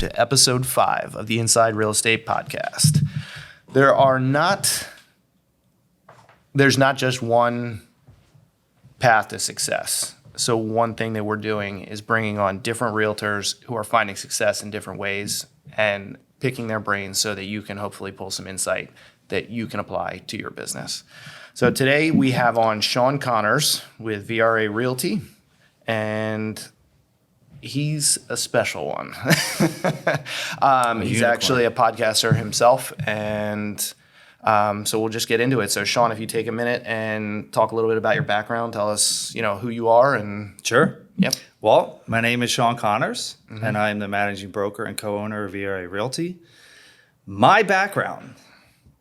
to episode 5 of the Inside Real Estate Podcast. There's not just one path to success. So one thing that we're doing is bringing on different realtors who are finding success in different ways and picking their brains so that you can hopefully pull some insight that you can apply to your business. So today we have on Shawn Connors with VRA Realty, and he's a special one. He's actually a podcaster himself, and so we'll just get into it. So Shawn, if you take a minute and talk a little bit about your background, tell us, who you are and. Sure. Yep. Well, my name is Shawn Connors, and I'm the managing broker and co-owner of VRA Realty. My background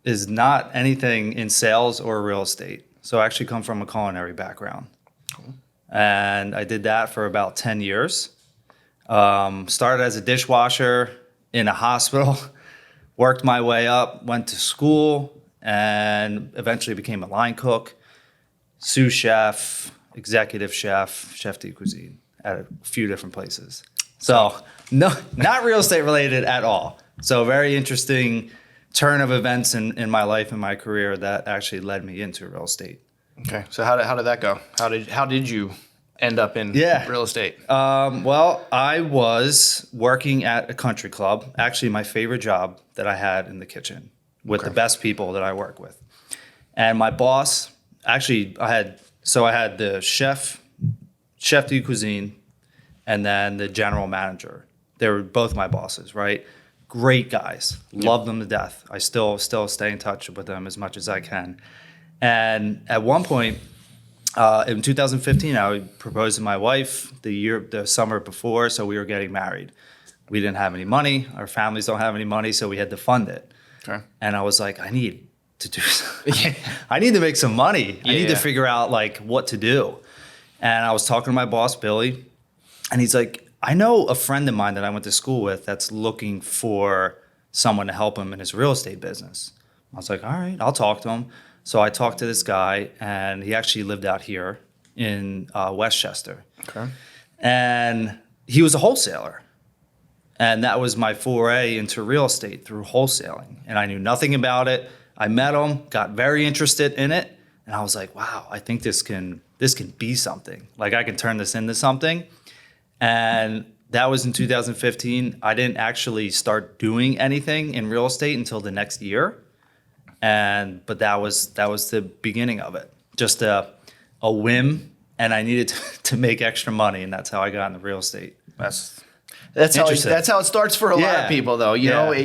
is not anything in sales or real estate. So I actually come from a culinary background. Cool. And I did that for about 10 years. Started as a dishwasher in a hospital, worked my way up, went to school, and eventually became a line cook, sous chef, executive chef, chef de cuisine at a few different places. So no, not real estate related at all. So very interesting turn of events in my life and my career that actually led me into real estate. Okay. So how did that go? How did you end up in real estate? Well, I was working at a country club. Actually, my favorite job that I had in the kitchen with the best people that I work with. And my boss, actually, I had the chef de cuisine, and then the general manager. They were both my bosses, right? Great guys. Love them to death. I still stay in touch with them as much as I can. And at one point, in 2015, I proposed to my wife the summer before, so we were getting married. We didn't have any money. Our families don't have any money, so we had to fund it. Okay. And I was like, I need to do something. I need to make some money. I need to figure out what to do. And I was talking to my boss, Billy, and he's like, I know a friend of mine that I went to school with that's looking for someone to help him in his real estate business. I was like, all right, I'll talk to him. So I talked to this guy, and he actually lived out here in Westchester. Okay. And he was a wholesaler. And that was my foray into real estate through wholesaling. And I knew nothing about it. I met him, got very interested in it. And I was like, wow, I think this can be something. I can turn this into something. And that was in 2015. I didn't actually start doing anything in real estate until the next year. But that was the beginning of it. Just a whim, and I needed to make extra money, and that's how I got into real estate. That's how it starts for a lot of people, though. You know, I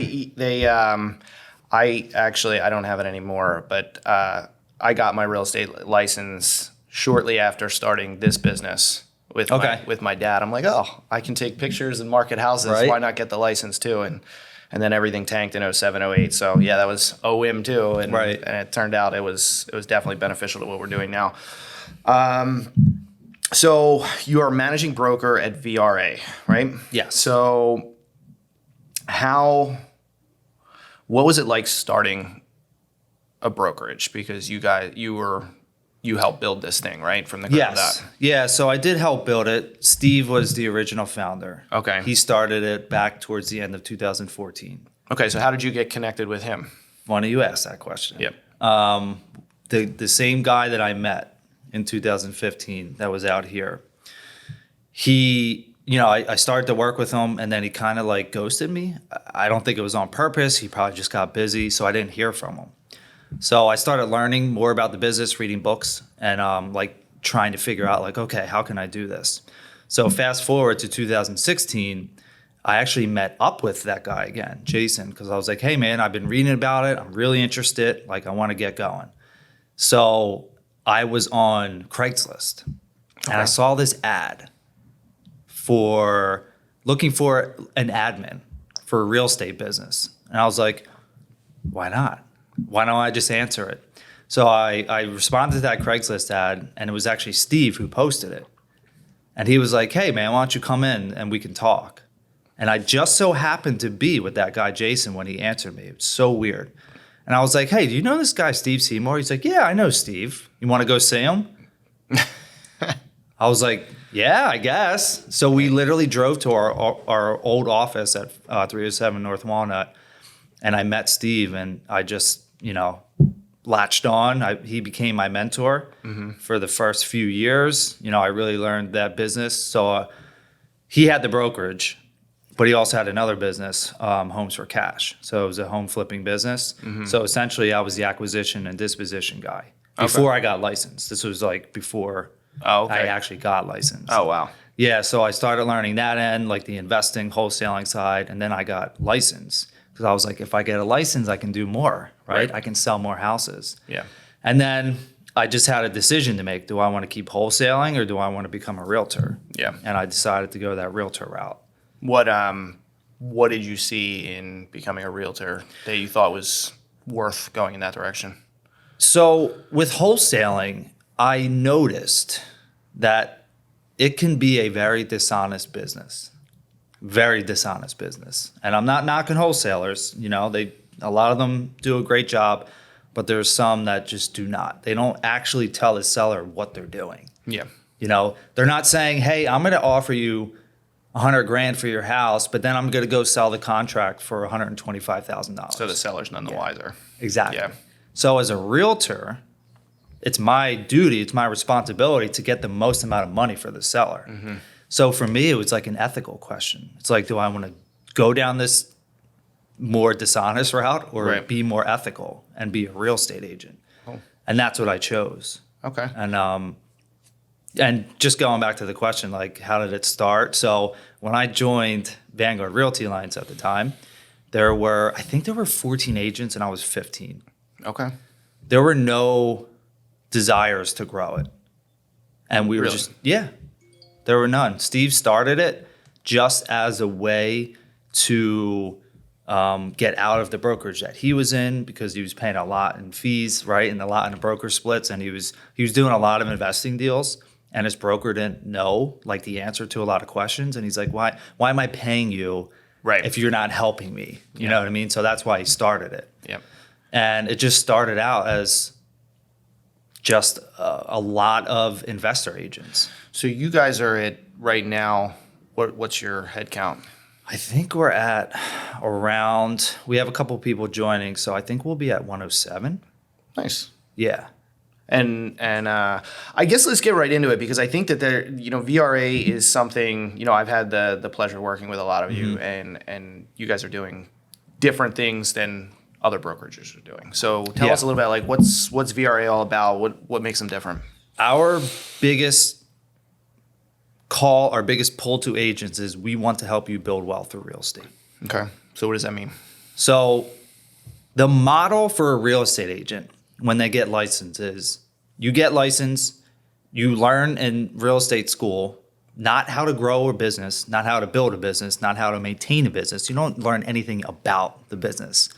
don't have it anymore, but I got my real estate license shortly after starting this business with my dad. I'm like, oh, I can take pictures and market houses. Right. Why not get the license too? And then everything tanked in 07, 08. So yeah, that was OM too. And it turned out it was definitely beneficial to what we're doing now. So you are managing broker at VRA, right? Yeah. So what was it like starting a brokerage? Because you helped build this thing, right? From the ground up. Yeah, so I did help build it. Steve was the original founder. Okay. He started it back towards the end of 2014. Okay, so how did you get connected with him? Funny you asked that question. Yep. The same guy that I met in 2015 that was out here, I started to work with him, and then he kind of ghosted me. I don't think it was on purpose. He probably just got busy, so I didn't hear from him. So I started learning more about the business, reading books, and trying to figure out okay, how can I do this? So fast forward to 2016, I actually met up with that guy again, Jason, because I was like, hey man, I've been reading about it. I'm really interested. I want to get going. So I was on Craigslist, and I saw this ad looking for an admin for a real estate business. And I was like, why not? Why don't I just answer it? So I responded to that Craigslist ad, and it was actually Steve who posted it. And he was like, hey, man, why don't you come in and we can talk? And I just so happened to be with that guy, Jason, when he answered me. It was so weird. And I was like, hey, do you know this guy, Steve Seymour? He's like, yeah, I know Steve. You want to go see him? I was like, yeah, I guess. So we literally drove to our old office at 307 North Walnut, and I met Steve, and I just, latched on. He became my mentor for the first few years. I really learned that business. So he had the brokerage, but he also had another business, Homes for Cash. So it was a home flipping business. So essentially, I was the acquisition and disposition guy before I got licensed. This was like before I actually got licensed. Oh, wow. Yeah, so I started learning that end, like the investing, wholesaling side, and then I got licensed because I was like, if I get a license, I can do more, right? I can sell more houses. Yeah. And then I just had a decision to make. Do I want to keep wholesaling or do I want to become a realtor? Yeah. And I decided to go that realtor route. What did you see in becoming a realtor that you thought was worth going in that direction? So with wholesaling, I noticed that it can be a very dishonest business. Very dishonest business. And I'm not knocking wholesalers. A lot of them do a great job, but there's some that just do not. They don't actually tell the seller what they're doing. Yeah. They're not saying, hey, I'm going to offer you $100,000 for your house, but then I'm going to go sell the contract for $125,000. So the seller's none the wiser. Exactly. Yeah. So as a realtor, it's my duty, it's my responsibility to get the most amount of money for the seller. So for me, it was like an ethical question. It's like, do I want to go down this more dishonest route or be more ethical and be a real estate agent? And that's what I chose. Okay. And just going back to the question, like, how did it start? So when I joined Vanguard Realty Alliance at the time, I think there were 14 agents and I was 15. Okay. There were no desires to grow it. And we were Really? there were none. Steve started it just as a way to get out of the brokerage that he was in because he was paying a lot in fees, right? And a lot in the broker splits. And he was doing a lot of investing deals. And his broker didn't know like the answer to a lot of questions. And he's like, why am I paying you if you're not helping me? You know what I mean? So that's why he started it. Yep. And it just started out as just a lot of investor agents. So you guys are at right now, what's your head count? I think we're at around, we have a couple people joining, so I think we'll be at 107. Nice. Yeah. And I guess let's get right into it because I think that VRA is something, I've had the pleasure of working with a lot of you and you guys are doing different things than other brokerages are doing. So tell us a little bit like what's VRA all about? What makes them different? Our biggest our biggest pull to agents is we want to help you build wealth through real estate. Okay. So what does that mean? So the model for a real estate agent when they get licensed is you get licensed, you learn in real estate school not how to grow a business, not how to build a business, not how to maintain a business. You don't learn anything about the business.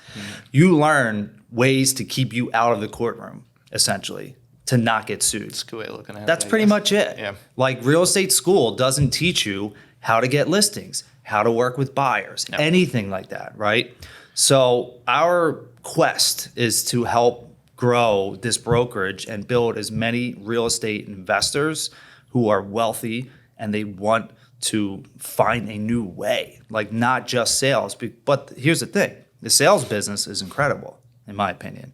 You learn ways to keep you out of the courtroom, essentially, to not get sued. That's a good way of looking at it. That's pretty much it. Yeah. Like real estate school doesn't teach you how to get listings, how to work with buyers, anything like that, right? So our quest is to help grow this brokerage and build as many real estate investors who are wealthy and they want to find a new way, like not just sales. But here's the thing, the sales business is incredible, in my opinion.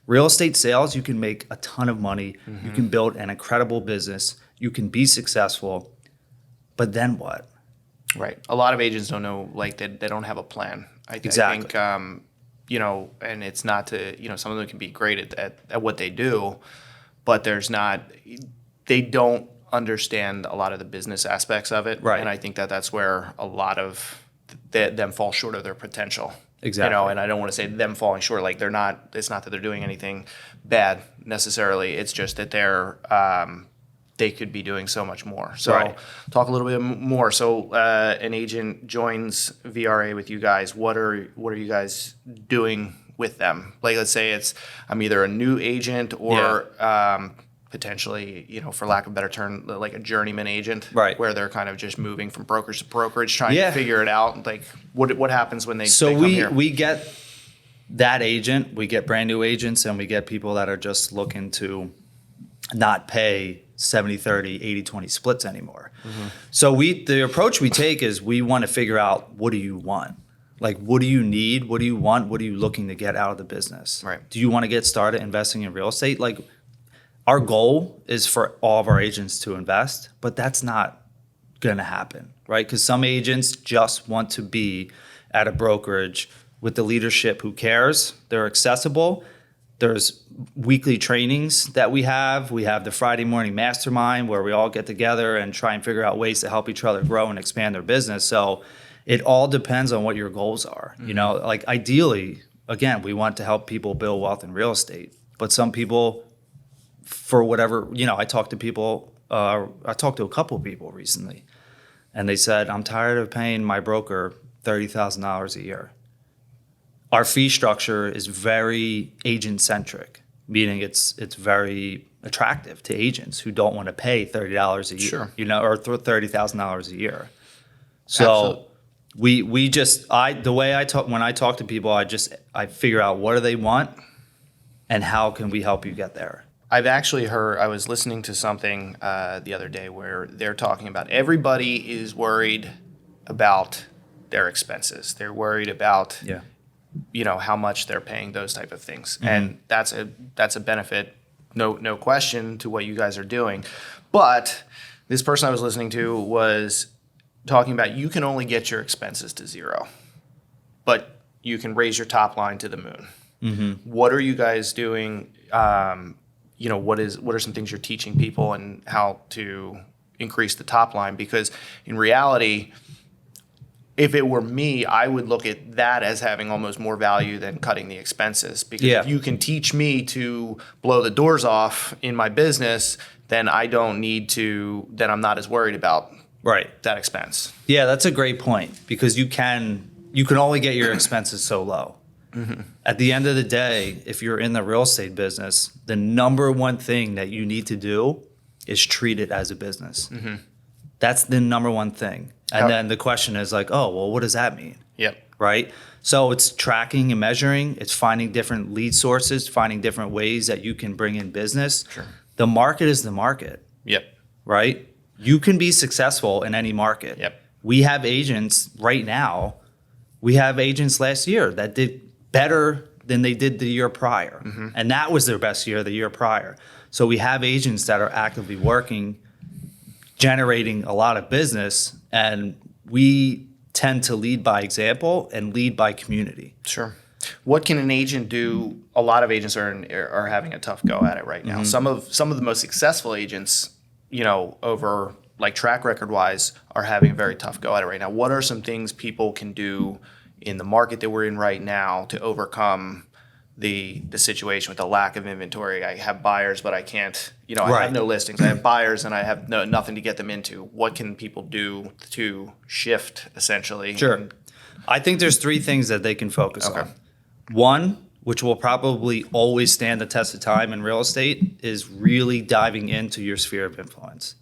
Real estate sales, you can make a ton of money. You can build an incredible business. You can be successful. But then what? Right. A lot of agents don't know, like they don't have a plan. Exactly. I think, and it's not to, some of them can be great at what they do, but they don't understand a lot of the business aspects of it. Right. And I think that's where a lot of them fall short of their potential. Exactly. And I don't want to say them falling short, like it's not that they're doing anything bad necessarily. It's just that they could be doing so much more. So talk a little bit more. So an agent joins VRA with you guys. What are you guys doing with them? Like, let's say I'm either a new agent or potentially, for lack of a better term, like a journeyman agent, right? Where they're kind of just moving from brokerage to brokerage, trying to figure it out. Like, what happens when they come here? We get that agent, we get brand new agents, and we get people that are just looking to not pay 70-30, 80-20 splits anymore. So the approach we take is we want to figure out, what do you want? Like, what do you need? What do you want? What are you looking to get out of the business? Right. Do you want to get started investing in real estate? Like, our goal is for all of our agents to invest, but that's not going to happen, right? Because some agents just want to be at a brokerage with the leadership who cares. They're accessible. There's weekly trainings that we have. We have the Friday morning mastermind where we all get together and try and figure out ways to help each other grow and expand their business. So it all depends on what your goals are. You know, like, ideally, again, we want to help people build wealth in real estate, but some people, for whatever, you know, I talked to a couple of people recently, and they said, I'm tired of paying my broker $30,000 a year. Our fee structure is very agent-centric, meaning it's very attractive to agents who don't want to pay $30 a year, Sure. you know, or $30,000 a year. So Absolutely. when I talk to people, I figure out, what do they want and how can we help you get there? I've actually heard, I was listening to something the other day where they're talking about everybody is worried about their expenses. They're worried about, you know, how much they're paying, those type of things. And that's a benefit, no question, to what you guys are doing. But this person I was listening to was talking about, you can only get your expenses to zero, but you can raise your top line to the moon. What are you guys doing? You know, what are some things you're teaching people and how to increase the top line? Because in reality, if it were me, I would look at that as having almost more value than cutting the expenses. Because if you can teach me to blow the doors off in my business, then I'm not as worried about that expense. Yeah, that's a great point, because you can only get your expenses so low. At the end of the day, if you're in the real estate business, the number one thing that you need to do is treat it as a business. That's the number one thing. And then the question is like, oh, well, what does that mean? Right? So it's tracking and measuring. It's finding different lead sources, finding different ways that you can bring in business. The market is the market. Right? You can be successful in any market. We have agents right now. We have agents last year that did better than they did the year prior. And that was their best year, the year prior. So we have agents that are actively working, generating a lot of business, and we tend to lead by example and lead by community. What can an agent do? A lot of agents are having a tough go at it right now. Some of the most successful agents, you know, over like track record wise, are having a very tough go at it right now. What are some things people can do in the market that we're in right now to overcome the situation with the lack of inventory? I have buyers, but I can't, you know, I have no listings. I have buyers and I have nothing to get them into. What can people do to shift, essentially? I think there's three things that they can focus on. One, which will probably always stand the test of time in real estate, is really diving into your sphere of influence.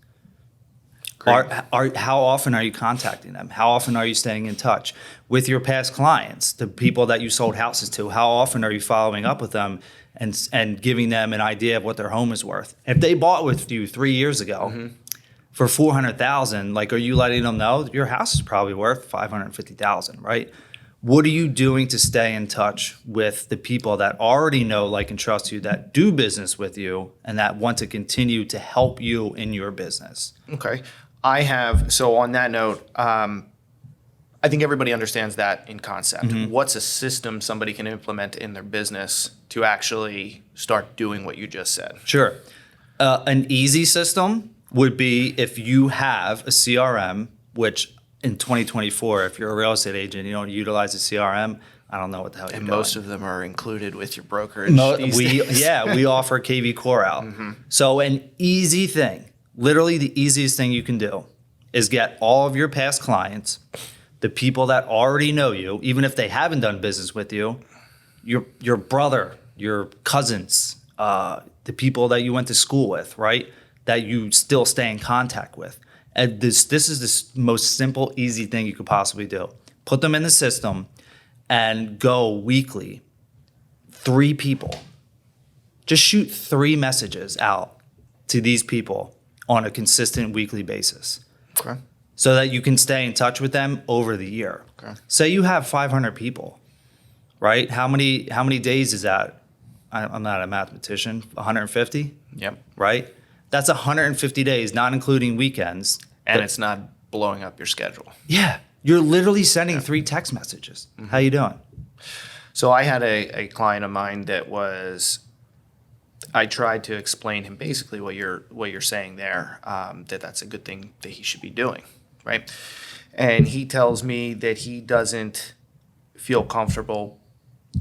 How often are you contacting them? How often are you staying in touch with your past clients, the people that you sold houses to? How often are you following up with them and giving them an idea of what their home is worth? If they bought with you 3 years ago for $400,000, like, are you letting them know your house is probably worth $550,000, right? What are you doing to stay in touch with the people that already know, like, and trust you, that do business with you, and that want to continue to help you in your business? So on that note, I think everybody understands that in concept. What's a system somebody can implement in their business to actually start doing what you just said? An easy system would be if you have a CRM, which in 2024, if you're a real estate agent, you don't utilize a CRM, I don't know what the hell you're doing. And most of them are included with your brokerage these days. We offer KV Core out. So an easy thing, literally the easiest thing you can do, is get all of your past clients, the people that already know you, even if they haven't done business with you, your brother, your cousins, the people that you went to school with, right, that you still stay in contact with. And this is the most simple, easy thing you could possibly do. Put them in the system and go weekly. 3 people. Just shoot 3 messages out to these people on a consistent weekly basis. Okay. So that you can stay in touch with them over the year. Okay. Say you have 500 people, right? How many days is that? I'm not a mathematician. 150? Yep. Right? That's 150 days, not including weekends. And it's not blowing up your schedule. Yeah. You're literally sending 3 text messages. Mm-hmm. How you doing? So I had a client of mine that I tried to explain him basically what you're saying there, that's a good thing that he should be doing, right? And he tells me that he doesn't feel comfortable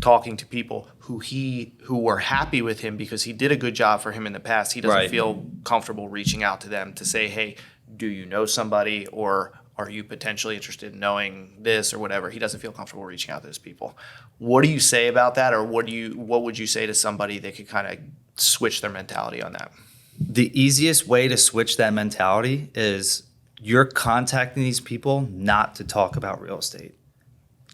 talking to people who were happy with him because he did a good job for him in the past. He doesn't Right. feel comfortable reaching out to them to say, hey, do you know somebody, or are you potentially interested in knowing this or whatever? He doesn't feel comfortable reaching out to those people. What do you say about that, or what would you say to somebody that could kind of switch their mentality on that? The easiest way to switch that mentality is you're contacting these people not to talk about real estate.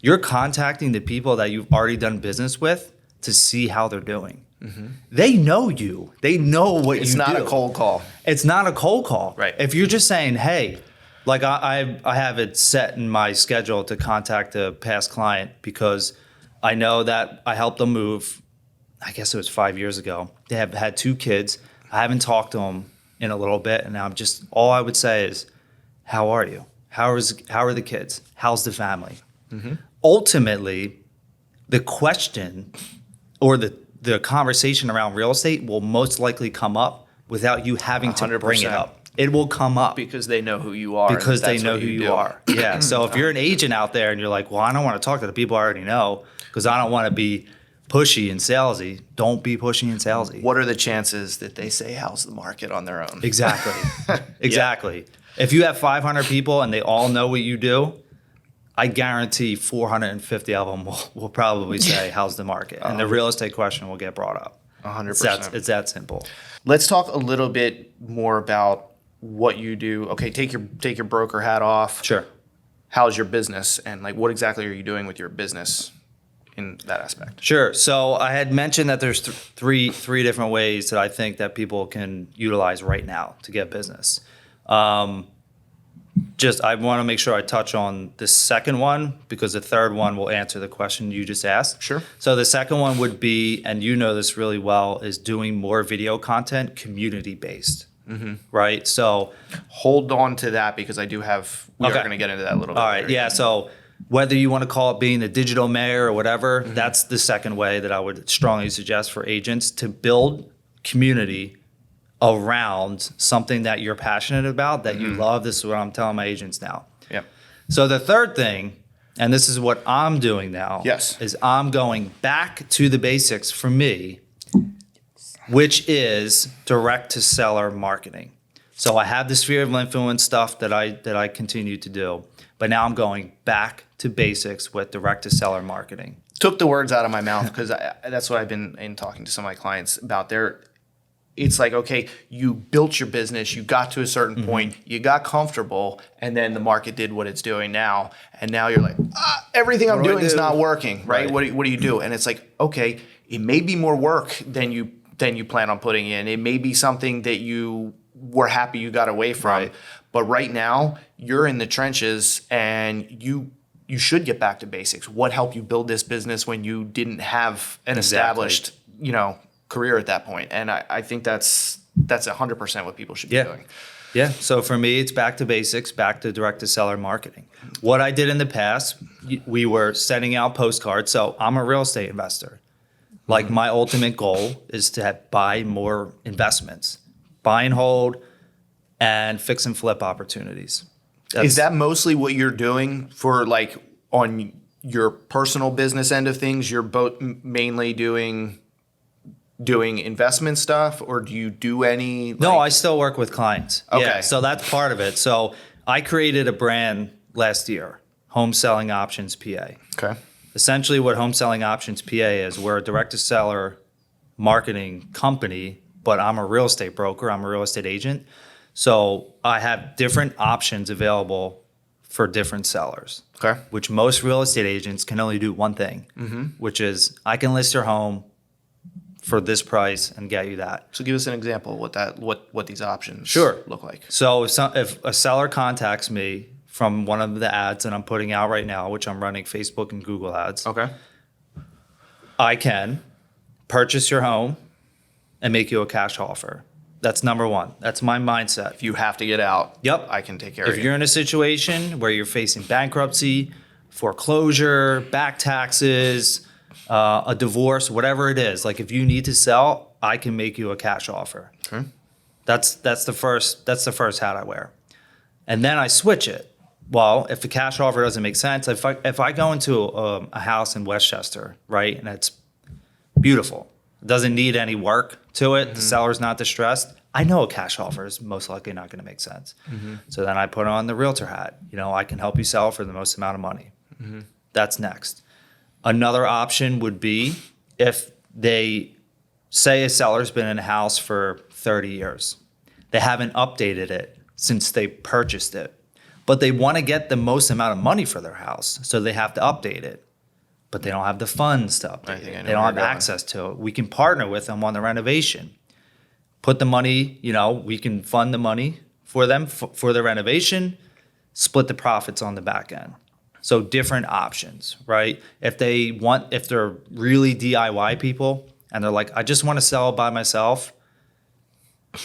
You're contacting the people that you've already done business with to see how they're doing. Mm-hmm. They know you. They know what you do. It's not a cold call. It's not a cold call. Right. If you're just saying, hey, like I have it set in my schedule to contact a past client because I know that I helped them move, I guess it was 5 years ago. They have had 2 kids. I haven't talked to them in a little bit, and all I would say is, how are you? How are the kids? How's the family? Mm-hmm. Ultimately, the question or the conversation around real estate will most likely come up without you having to bring it 100%. up. It will come up. Because they know who you are. Because they that's know what who you do. are. Yeah. So if you're an agent out there and you're like, well, I don't want to talk to the people I already know because I don't want to be pushy and salesy, don't be pushy and salesy. What are the chances that they say, how's the market on their own? Exactly. Exactly. If you have 500 people and they all know what you do, I guarantee 450 of them will probably say, how's the market? And the real estate question will get brought up. 100%. It's that simple. Let's talk a little bit more about what you do. Okay, take your broker hat off. Sure. How's your business, and like what exactly are you doing with your business in that aspect? Sure. So I had mentioned that there's three different ways that I think that people can utilize right now to get business. I want to make sure I touch on the second one because the third one will answer the question you just asked. Sure. So the second one would be, and you know this really well, is doing more video content community-based. Mm-hmm. Right? So Hold on to that because we are going to get into that a little bit. all right, later. yeah. So whether you want to call it being the digital mayor or whatever, that's the second way that I would strongly suggest for agents to build community around something that you're passionate about, that you love. This is what I'm telling my agents now. Yeah. So the third thing, and this is what I'm doing now, Yes. is I'm going back to the basics for me, which is direct to seller marketing. So I have the sphere of influence stuff that I continue to do, but now I'm going back to basics with direct to seller marketing. Took the words out of my mouth because that's what I've been in talking to some of my clients about. It's like, okay, you built your business, you got to a certain point, you got comfortable, and then the market did what it's doing now, and now you're like, everything I'm doing is not working, right? What do you do? And it's like, okay, it may be more work than you plan on putting in. It may be something that you were happy you got away from, Right. but right now you're in the trenches, and you should get back to basics. What helped you build this business when you didn't have an established, career at that point? And I think that's 100% what people should be doing. Yeah. So for me, it's back to basics, back to direct to seller marketing. What I did in the past, we were sending out postcards. So I'm a real estate investor. Like my ultimate goal is to buy more investments, buy and hold, and fix and flip opportunities. Is that mostly what you're doing for like on your personal business end of things? You're both mainly doing investment stuff, or do you do any? No, I still work with clients. Okay. Yeah, so that's part of it. So I created a brand last year, Home Selling Options PA. Okay. Essentially what Home Selling Options PA is, we're a direct-to-seller marketing company, but I'm a real estate broker. I'm a real estate agent. So I have different options available for different sellers, Okay. which most real estate agents can only do one thing, which is I can list your home for this price and get you that. So give us an example of what these options Sure. look like. So if a seller contacts me from one of the ads that I'm putting out right now, which I'm running Facebook and Google ads, Okay. I can purchase your home and make you a cash offer. That's number one. That's my mindset. If you have to get out, Yep. I can take care of If you. you're in a situation where you're facing bankruptcy, foreclosure, back taxes, a divorce, whatever it is, like if you need to sell, I can make you a cash offer. Okay. That's the first hat I wear. And then I switch it. Well, if the cash offer doesn't make sense, if I go into a house in Westchester, right, and it's beautiful, it doesn't need any work to it, the seller's not distressed, I know a cash offer is most likely not going to make sense. So then I put on the realtor hat. I can help you sell for the most amount of money. That's next. Another option would be if they say a seller's been in a house for 30 years. They haven't updated it since they purchased it, but they want to get the most amount of money for their house, so they have to update it. But they don't have the funds to update think I it. know They don't where have you're going. access to it. We can partner with them on the renovation. Put the money, we can fund the money for them for the renovation, split the profits on the back end. So different options, right? If they're really DIY people and they're like, I just want to sell by myself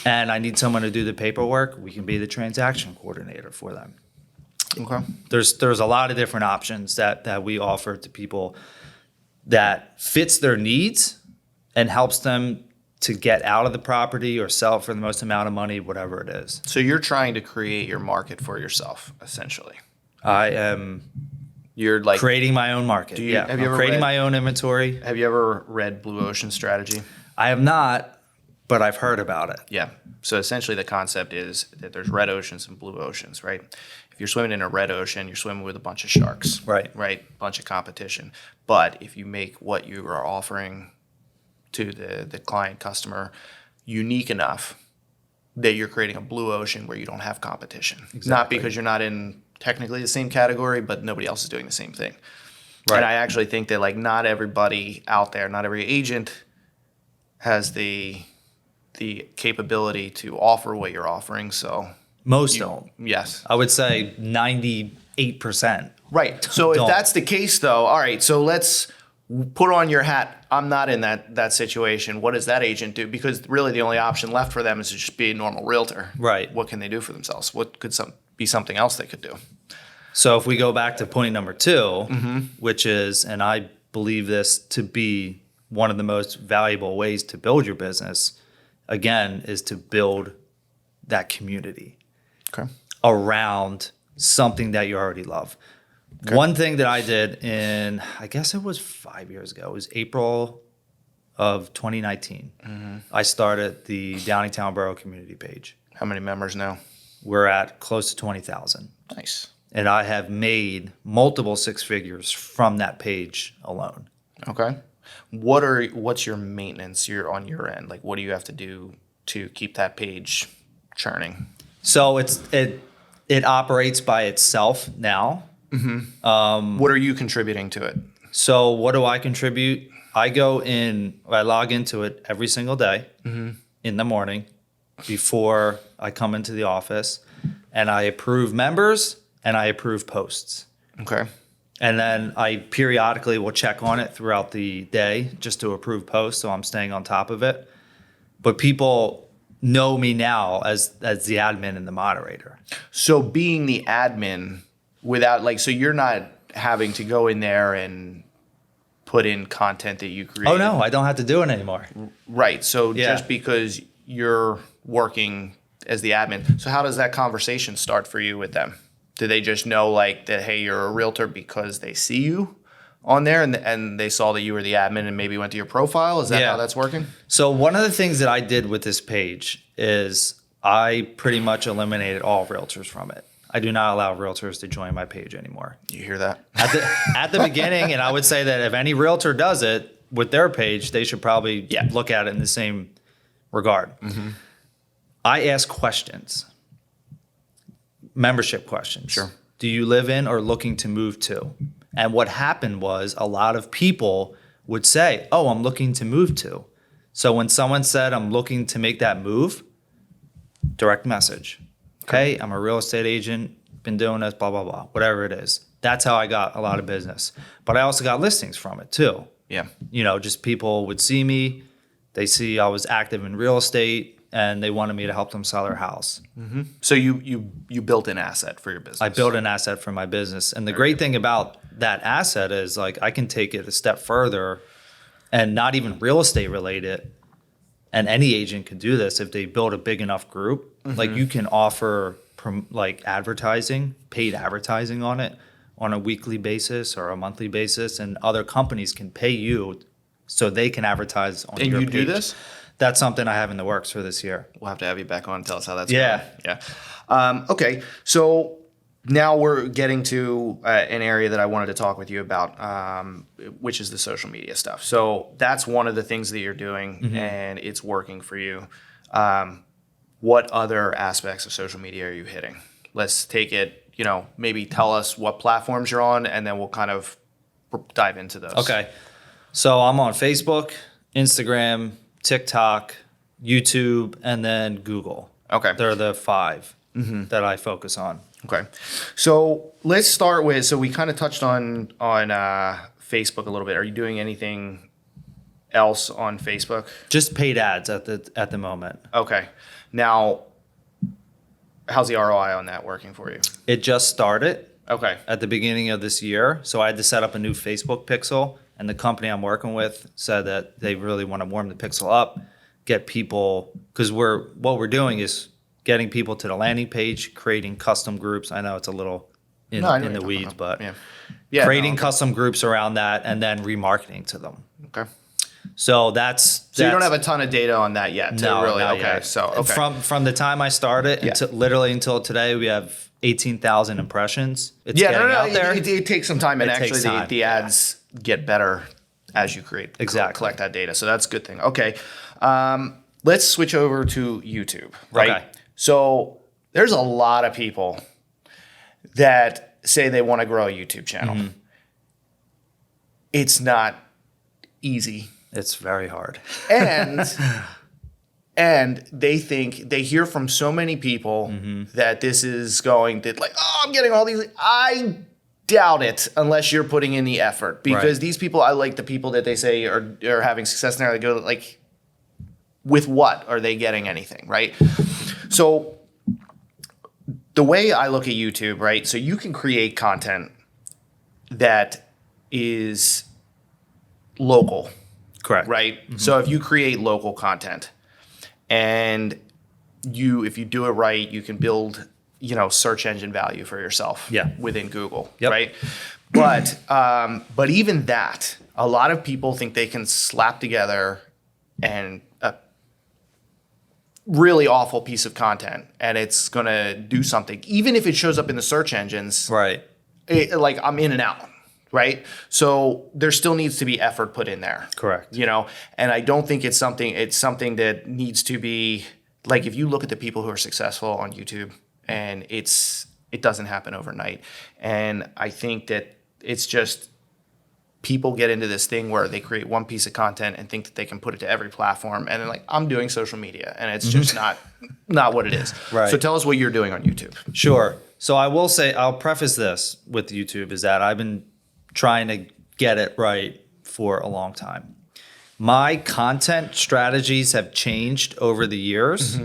and I need someone to do the paperwork, we can be the transaction coordinator for them. Okay. There's a lot of different options that we offer to people that fits their needs and helps them to get out of the property or sell for the most amount of money, whatever it is. So you're trying to create your market for yourself, essentially. I am You're like, creating my own market. have you I'm ever creating read- my own inventory. have you ever read Blue Ocean Strategy? I have not, but I've heard about it. Yeah. So essentially the concept is that there's red oceans and blue oceans, right? If you're swimming in a red ocean, you're swimming with a bunch of sharks. Right. Right? Bunch of competition. But if you make what you are offering to the client customer unique enough that you're creating a blue ocean where you don't have competition. Not Exactly. because you're not in technically the same category, but nobody else is doing the same thing. Right. And I actually think that like not everybody out there, not every agent has the capability to offer what you're offering. So Most don't. yes. I would say 98%. Right. So if Don't. that's the case though, all right, so let's put on your hat. I'm not in that situation. What does that agent do? Because really the only option left for them is to just be a normal realtor. Right. What can they do for themselves? What could be something else they could do? So if we go back to point number 2, which is, and I believe this to be one of the most valuable ways to build your business, again, is to build that community Okay. around something that you already love. Okay. One thing that I did in, I guess it was 5 years ago, it was April of 2019. I started the Downingtown Borough community page. How many members now? We're at close to 20,000. Nice. And I have made multiple six figures from that page alone. Okay. What's your maintenance on your end? Like what do you have to do to keep that page churning? So it operates by itself now. What are you contributing to it? So what do I contribute? I log into it every single day in the morning before I come into the office, and I approve members and I approve posts. Okay. And then I periodically will check on it throughout the day just to approve posts, so I'm staying on top of it. But people know me now as the admin and the moderator. So being the admin without so you're not having to go in there and put in content that you create. Oh no, I don't have to do it anymore. Right. So Yeah. just because you're working as the admin, so how does that conversation start for you with them? Do they just know that, hey, you're a realtor because they see you on there and they saw that you were the admin and maybe went to your profile? Is that Yeah. how that's working? So one of the things that I did with this page is I pretty much eliminated all realtors from it. I do not allow realtors to join my page anymore. You hear that? At the beginning, and I would say that if any realtor does it with their page, they should probably look at it in the same regard. I ask questions, membership questions. Sure. Do you live in or looking to move to? And what happened was a lot of people would say, oh, I'm looking to move to. So when someone said, I'm looking to make that move, direct message. Okay, I'm a real estate agent, been doing this, blah, blah, blah, whatever it is. That's how I got a lot of business. But I also got listings from it too. Yeah. Just people would see me, they see I was active in real estate, and they wanted me to help them sell their house. So you built an asset for your business. I built an asset for my business. And the great thing about that asset is like I can take it a step further and not even real estate related. And any agent can do this if they build a big enough group. Like you can offer like advertising, paid advertising on it on a weekly basis or a monthly basis. And other companies can pay you so they can advertise on your page. And you do this? That's something I have in the works for this year. We'll have to have you back on and tell us how that's Yeah. going. Yeah. Okay. So now we're getting to an area that I wanted to talk with you about, which is the social media stuff. So that's one of the things that you're doing, and it's working for you. What other aspects of social media are you hitting? Let's take it, maybe tell us what platforms you're on, and then we'll kind of dive into those. Okay. So I'm on Facebook, Instagram, TikTok, YouTube, and then Google. Okay. They're the 5 that I focus on. Okay. So let's start with, so we kind of touched on Facebook a little bit. Are you doing anything else on Facebook? Just paid ads at the moment. Okay. Now, how's the ROI on that working for you? It just started Okay. at the beginning of this year. So I had to set up a new Facebook pixel, and the company I'm working with said that they really want to warm the pixel up, get people, because what we're doing is getting people to the landing page, creating custom groups. I know it's a little in the weeds, but creating custom groups around that and then remarketing to them. Okay. So that's So you don't have a ton of data on that yet? No, really. not Okay. yet. So okay. From the time I started until today, we have 18,000 impressions. It's getting out there. It takes some time, and It takes actually time. the ads get better as you collect that data. So that's a good thing. Okay. Let's switch over to YouTube, right? Okay. So there's a lot of people that say they want to grow a YouTube channel. It's not easy. It's very hard. And they hear from so many people that this is going to I'm getting all these. I doubt it unless you're putting in the effort, because these people, I like the people that they say are having success there. They go with what are they getting anything, right? So the way I look at YouTube, right? So you can create content that is local. Correct. Right? So if you create local content and if you do it right, you can build, search engine value for yourself within Google, right? But even that, a lot of people think they can slap together a really awful piece of content and it's going to do something, even if it shows up in the search engines. Right. I'm in and out. Right. So there still needs to be effort put in there. Correct. And I don't think it's something that needs to be if you look at the people who are successful on YouTube, and it doesn't happen overnight. And I think that it's just people get into this thing where they create one piece of content and think that they can put it to every platform. And then I'm doing social media, and it's just not what it is. Right. So tell us what you're doing on YouTube. Sure. So I will say, I'll preface this with YouTube is that I've been trying to get it right for a long time. My content strategies have changed over the years.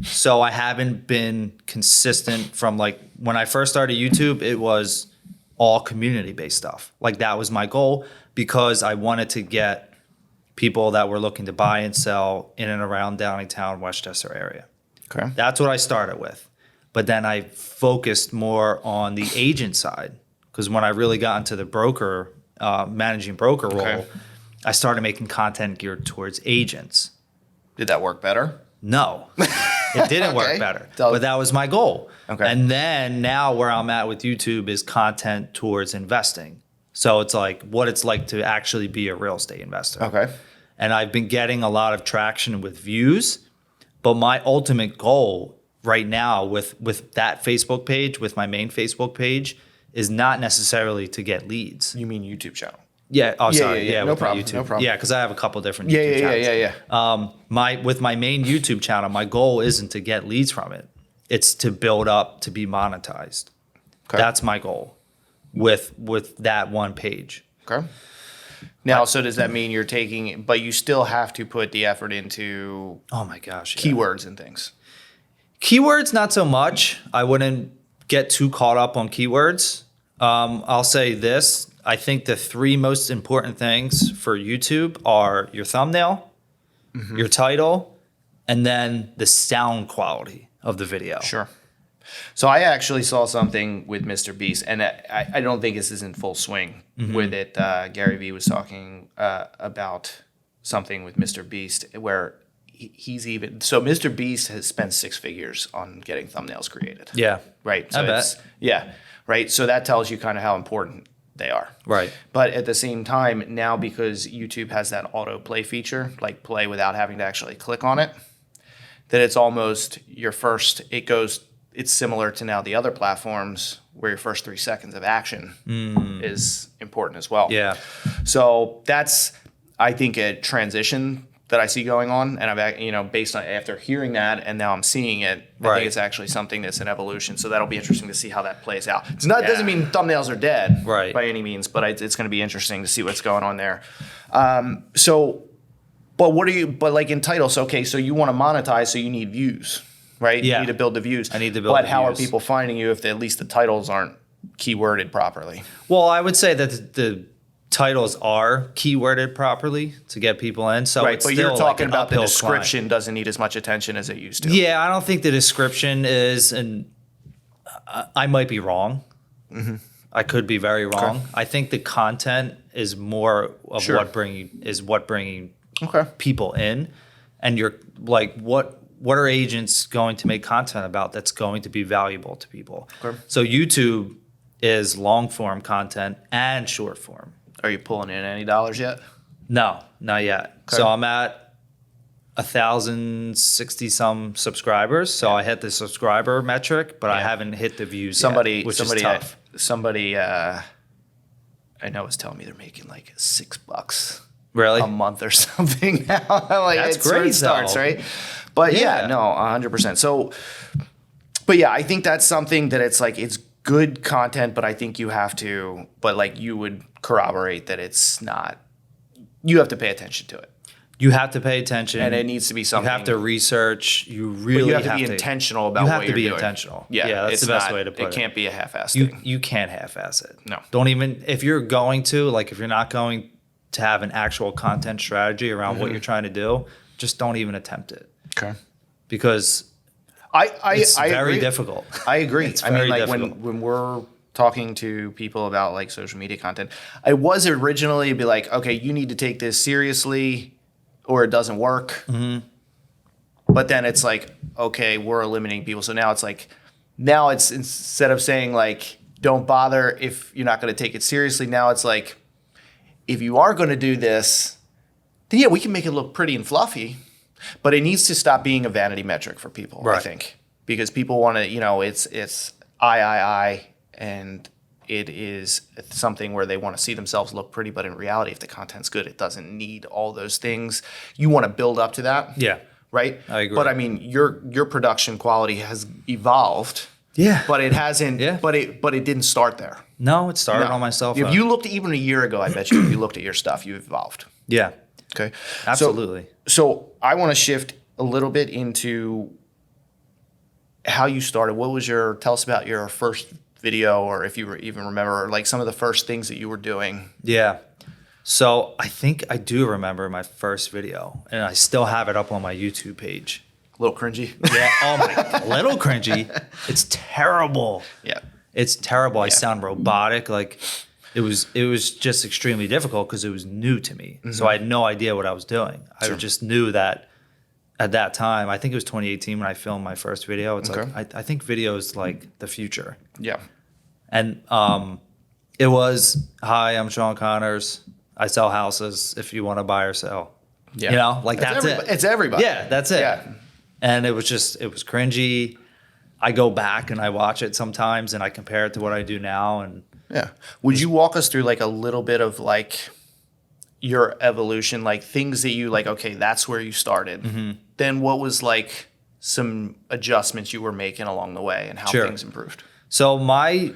So I haven't been consistent from when I first started YouTube, it was all community-based stuff. That was my goal because I wanted to get people that were looking to buy and sell in and around Downingtown, Westchester area. Okay. That's what I started with. But then I focused more on the agent side. Because when I really got into the managing broker role, I started making content geared towards agents. Did that work better? No, it didn't work better. But that was my goal. Okay. And then now where I'm at with YouTube is content towards investing. So it's what it's like to actually be a real estate investor. Okay. And I've been getting a lot of traction with views. But my ultimate goal right now with that Facebook page, with my main Facebook page, is not necessarily to get leads. You mean YouTube channel? Yeah. Oh, sorry. yeah. Yeah. No with my problem, YouTube. no problem. Yeah, because I have a couple different Yeah, YouTube channels. yeah. With my main YouTube channel, my goal isn't to get leads from it. It's to build up to be monetized. Okay. That's my goal with that one page. Okay. Now, so does that mean you're taking, but you still have to put the effort into Oh my gosh. Yeah. keywords and things? Keywords, not so much. I wouldn't get too caught up on keywords. I'll say this. I think the 3 most important things for YouTube are your thumbnail, your title, and then the sound quality of the video. Sure. So I actually saw something with Mr. Beast, and I don't think this is in full swing with it. Gary Vee was talking about something with Mr. Beast where he's even, so Mr. Beast has spent 6 figures on getting thumbnails created. Yeah. Right. So I bet. Yeah. Right. So that tells you kind of how important they are. Right. But at the same time, now because YouTube has that autoplay feature, like play without having to actually click on it, that it's almost your first, it's similar to now the other platforms where your first 3 seconds of action is important as well. Yeah. So that's, I think, a transition that I see going on, and I've, based on after hearing that, and now I'm seeing it, I Right. think it's actually something that's an evolution. So that'll be interesting to see how that plays out. It doesn't mean thumbnails are dead, Right. by any means, but it's going to be interesting to see what's going on there. But like in titles, okay, so you want to monetize, so you need views, right? Yeah. You need to build the views. I need to build But the how are views. people finding you if at least the titles aren't keyworded properly? Well, I would say that the titles are keyworded properly to get people in. So Right, it's but still you're talking an about the uphill description doesn't need as much attention as it used to. climb. Yeah, I don't think the description is, and I might be wrong. I could be very wrong. Okay. I think the content is more of Sure. what bringing Okay. people in, and you're like, what are agents going to make content about that's going to be valuable to people? Okay. So YouTube is long form content and short form. Are you pulling in any dollars yet? No, not yet. Okay. So I'm at 1,060 some subscribers. So I hit the subscriber metric, but I Yeah. haven't hit the views yet, which is tough. Somebody I know was telling me they're making like $6 Really? a month or something now. Like That's it's where great, it starts, though. right? But yeah, Yeah. no, 100%. So, but yeah, I think that's something that it's like, it's good content, but I think you have to, but like you would corroborate that it's not, you have to pay attention to it. You have to pay attention. And it needs to be something. You have to research. You but really you have to be intentional about you what have to you're be doing. intentional. Yeah, that's it's the best not- way to put it. It can't be a half-assed You thing. you can't half-ass it. No. Don't even, if you're going to, like, if you're not going to have an actual content strategy around what you're trying to do, just don't even attempt it, Okay. because I it's I very agree. difficult. I agree. It's I mean, very like difficult. when we're talking to people about like social media content, I was originally be like, okay, you need to take this seriously or it doesn't work. Mm-hmm. But then it's like, okay, we're eliminating people. So now it's instead of saying like, don't bother if you're not going to take it seriously. Now it's like, if you are going to do this, then yeah, we can make it look pretty and fluffy, but it needs to stop being a vanity metric for people, I Right. think, because people want to, it's I, and it is something where they want to see themselves look pretty, but in reality, if the content's good, it doesn't need all those things. You want to build up to that. Yeah. Right? I agree. But I mean, your production quality has evolved. Yeah. But it hasn't, Yeah. but it didn't start there. No, it started No. on my cell phone. If you looked even a year ago, I bet you if you looked at your stuff, you've evolved. yeah, Okay. absolutely. So I want to shift a little bit into how you started. Tell us about your first video, or if you even remember, like some of the first things that you were doing. Yeah. So I think I do remember my first video, and I still have it up on my YouTube page. A little cringy. Yeah. Oh my, a little cringy. It's terrible. Yeah. It's terrible. I Yeah. sound robotic. Like it was just extremely difficult because it was new to me. So I had no idea what I was doing. Sure. I just knew that at that time, I think it was 2018 when I filmed my first video. It's Okay. like, I think video is like the future. Yeah. And it was, hi, I'm Shawn Connors. I sell houses if you want to buy or sell. Yeah. You know, like that's it. It's everybody. Yeah, that's it. Yeah. And it was cringy. I go back and I watch it sometimes and I compare it to what I do now. And Yeah. Would you walk us through like a little bit of like your evolution, like things that you like, okay, that's where you started. Then what was like some adjustments you were making along the way and how Sure. things improved? So my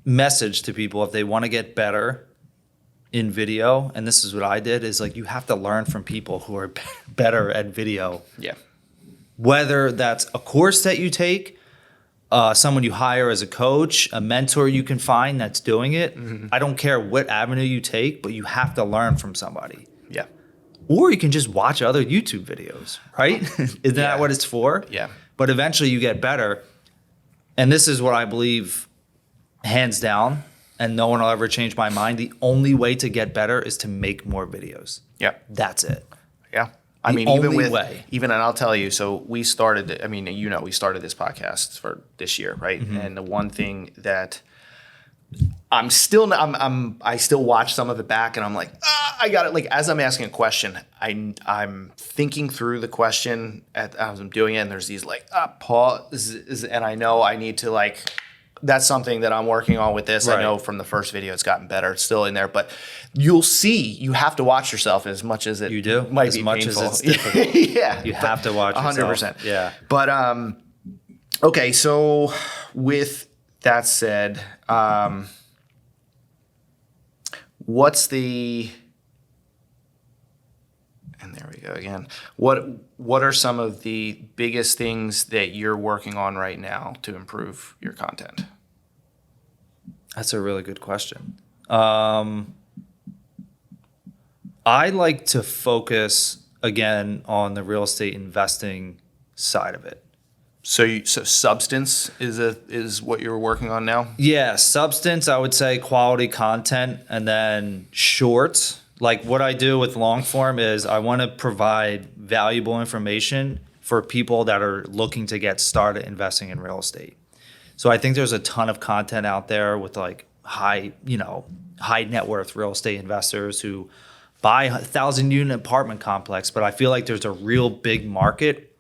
message to people, if they want to get better in video, and this is what I did, is like you have to learn from people who are better at video. Yeah. Whether that's a course that you take, someone you hire as a coach, a mentor you can find that's doing it. I don't care what avenue you take, but you have to learn from somebody. Yeah. Or you can just watch other YouTube videos, right? Isn't that what it's for? Yeah. But eventually you get better. And this is what I believe, hands down, and no one will ever change my mind. The only way to get better is to make more videos. Yeah. That's it. Yeah. I The mean, even only with, way. even, and I'll tell you, so we started, I mean, you know, we started this podcast for this year, right? And the one thing that I still watch some of it back and I'm like, I got it. Like, as I'm asking a question, I'm thinking through the question as I'm doing it. And there's these like, pause. And I know I need to like, that's something that I'm working on with this. Right. I know from the first video, it's gotten better. It's still in there, but you'll see, you have to watch yourself as much as it You do? might As be much as painful. it's difficult. Yeah. You have to watch yourself. 100%. Yeah. But, okay. So with that said, what's the, and there we go again. What are some of the biggest things that you're working on right now to improve your content? That's a really good question. I like to focus again on the real estate investing side of it. So substance is what you're working on now? Yeah, substance, I would say quality content, and then shorts. Like what I do with long form is I want to provide valuable information for people that are looking to get started investing in real estate. So I think there's a ton of content out there with like high net worth real estate investors who buy a 1,000-unit apartment complex, but I feel like there's a real big market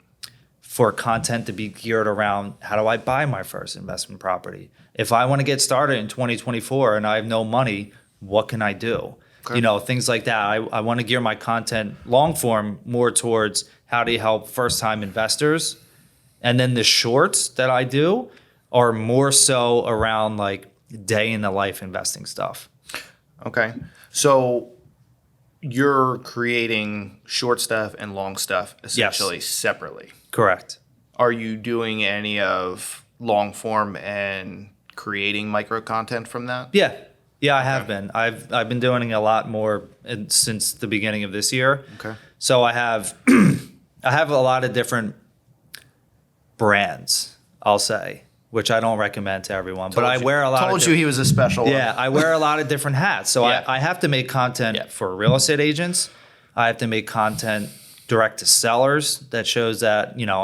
for content to be geared around how do I buy my first investment property? If I want to get started in 2024 and I have no money, what can I do? Okay. You know, things like that. I want to gear my content long form more towards how do you help first time investors. And then the shorts that I do are more so around like day in the life investing stuff. Okay. So you're creating short stuff and long stuff essentially separately. Correct. Are you doing any of long form and creating micro content from that? Yeah, I have been. I've been doing a lot more since the beginning of this year. Okay. So I have I have a lot of different brands, I'll say, which I don't recommend to everyone. But I wear a lot. Told you he was a special one. Yeah, I wear a lot of different hats. So Yeah. I have to make content for real estate agents. I have to make content direct to sellers that shows that, you know,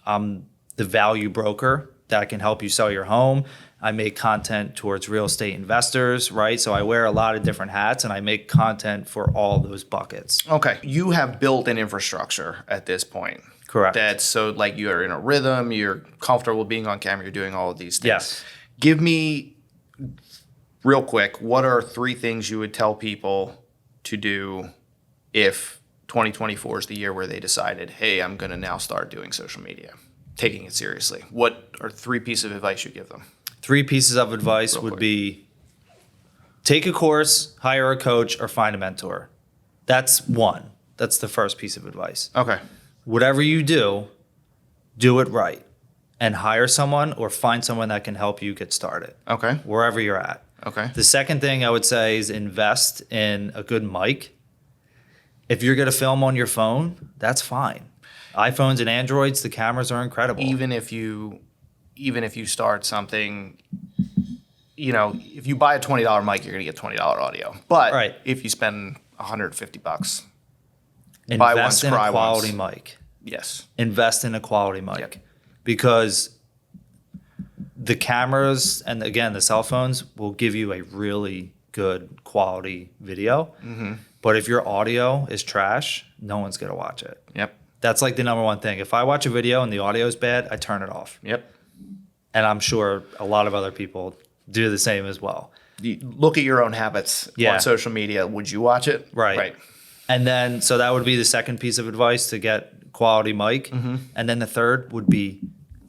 I'm the value broker that can help you sell your home. I make content towards real estate investors, right? So I wear a lot of different hats and I make content for all those buckets. Okay. You have built an infrastructure at this point. Correct. That's so like you're in a rhythm, you're comfortable being on camera, you're doing all of these things. Yes. Give me, real quick, what are 3 things you would tell people to do if 2024 is the year where they decided, hey, I'm going to now start doing social media, taking it seriously? What are 3 pieces of advice you give them? 3 pieces of advice would be take a course, hire a coach, or find a mentor. That's one. That's the first piece of advice. Okay. Whatever you do it right and hire someone or find someone that can help you get started. Okay. Wherever you're at. Okay. The second thing I would say is invest in a good mic. If you're going to film on your phone, that's fine. iPhones and Androids, the cameras are incredible. Even if you start something, you know, if you buy a $20 mic, you're going to get $20 audio. But if you spend $150, buy one, invest in a cry quality once. mic. Yes. Invest in a quality mic. Yep. Because the cameras and again the cell phones will give you a really good quality video. Mm-hmm. But if your audio is trash, no one's going to watch it. Yep. That's like the number one thing. If I watch a video and the audio is bad, I turn it off. Yep. And I'm sure a lot of other people do the same as well. you look at your own habits Yeah. on social media. Would you watch it? Right. And then, so that would be the second piece of advice, to get quality mic. And then the third would be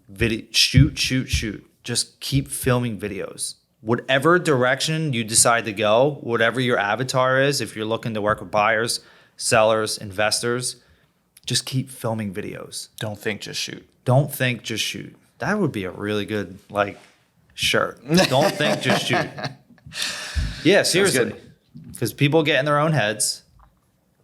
video, shoot. Just keep filming videos. Whatever direction you decide to go, whatever your avatar is, if you're looking to work with buyers, sellers, investors, just keep filming videos. Don't think, just shoot. Don't think, just shoot. That would be a really good, like, shirt. Don't think, just shoot. Yeah, seriously. Because people get in their own heads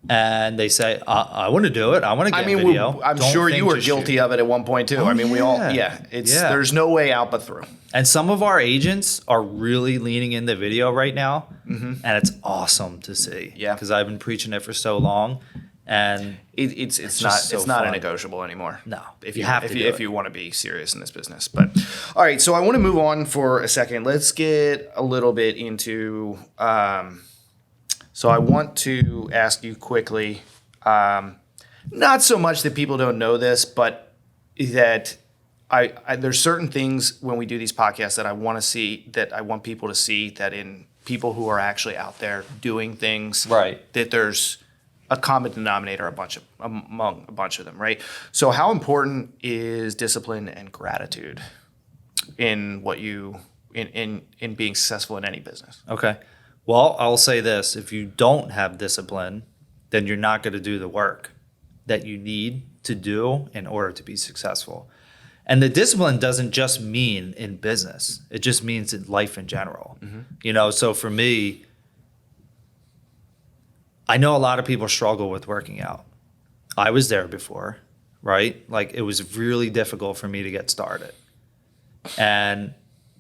and they say, I want to do it. I want to get video. I'm Don't sure think, you were just guilty shoot. of it at one point too. I mean, we all, there's no way out but through. And some of our agents are really leaning into video right now. And it's awesome to see. Yeah. Because I've been preaching it for so long. And It's just not so a fun. negotiable anymore. No, if you you have if to you, do if it. you want to be serious in this business. But all right, so I want to move on for a second. Let's get a little bit into. So I want to ask you quickly. Not so much that people don't know this, but that I there's certain things when we do these podcasts that I want to see, that I want people to see, that in people who are actually out there doing things, Right. that there's a common denominator among a bunch of them, right? So how important is discipline and gratitude in what you in being successful in any business? Okay. Well, I'll say this. If you don't have discipline, then you're not going to do the work that you need to do in order to be successful. And the discipline doesn't just mean in business. It just means in life in general. You know, so for me, I know a lot of people struggle with working out. I was there before, right? Like, it was really difficult for me to get started. And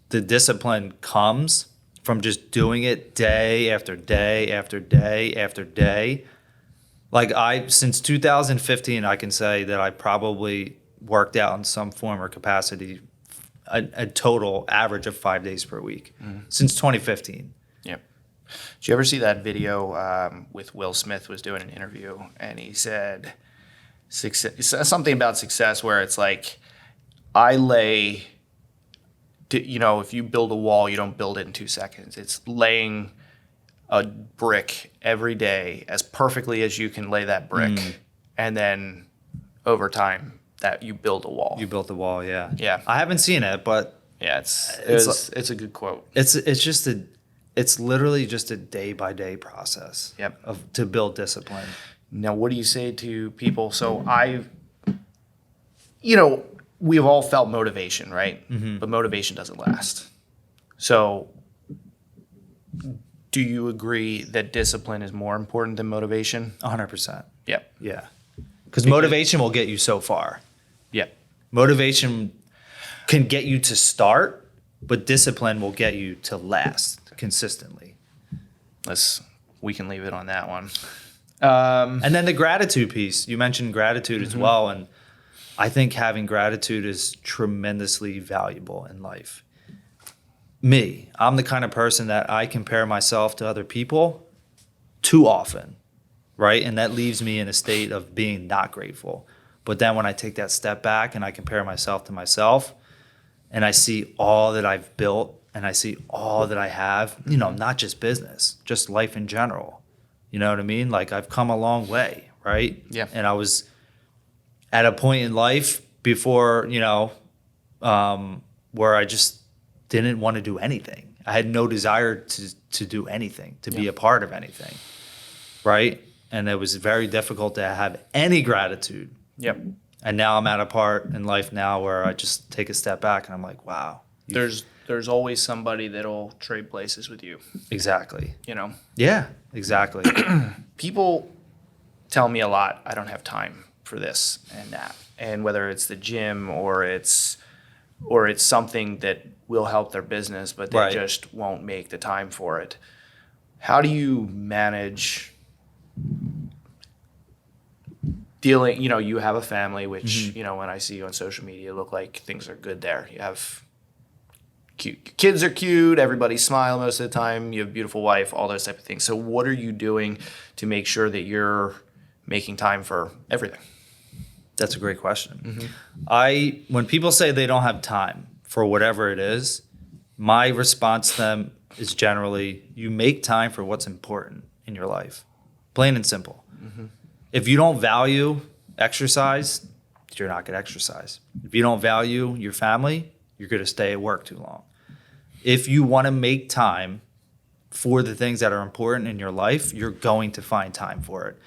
the discipline comes from just doing it day after day after day after day. Like, since 2015, I can say that I probably worked out in some form or capacity a total average of 5 days per week since 2015. Yep. Did you ever see that video with Will Smith was doing an interview, and he said something about success where it's like, if you build a wall, you don't build it in 2 seconds. It's laying a brick every day as perfectly as you can lay that brick. And then over time that you build a wall. You built the wall, yeah. Yeah. I haven't seen it, but Yeah, it's a good quote. it's literally just a day by day process. Yep. To build discipline. Now, what do you say to people? So we've all felt motivation, right? But motivation doesn't last. So do you agree that discipline is more important than motivation? 100%. Yep. Yeah. Because motivation will get you so far. Yep. Motivation can get you to start, but discipline will get you to last consistently. We can leave it on that one. And then the gratitude piece, you mentioned gratitude as well. And I think having gratitude is tremendously valuable in life. I'm the kind of person that I compare myself to other people too often, right? And that leaves me in a state of being not grateful. But then when I take that step back and I compare myself to myself, and I see all that I've built, and I see all that I have, not just business, just life in general. You know what I mean? Like, I've come a long way, right? Yeah. And I was at a point in life before, where I just didn't want to do anything. I had no desire to do anything, to be a part of anything, right? And it was very difficult to have any gratitude. Yep. And now I'm at a part in life now where I just take a step back and I'm like, wow. There's always somebody that'll trade places with you. Exactly. Yeah, exactly. People tell me a lot, I don't have time for this and that. And whether it's the gym or it's something that will help their business, but they just won't make the time for it. How do you manage dealing, you have a family, which, when I see you on social media, look like things are good there. You have cute kids, are cute, everybody smile most of the time, you have a beautiful wife, all those type of things. So what are you doing to make sure that you're making time for everything? That's a great question. When people say they don't have time for whatever it is, my response to them is generally you make time for what's important in your life. Plain and simple. If you don't value exercise, you're not going to exercise. If you don't value your family, you're going to stay at work too long. If you want to make time for the things that are important in your life, you're going to find time for it.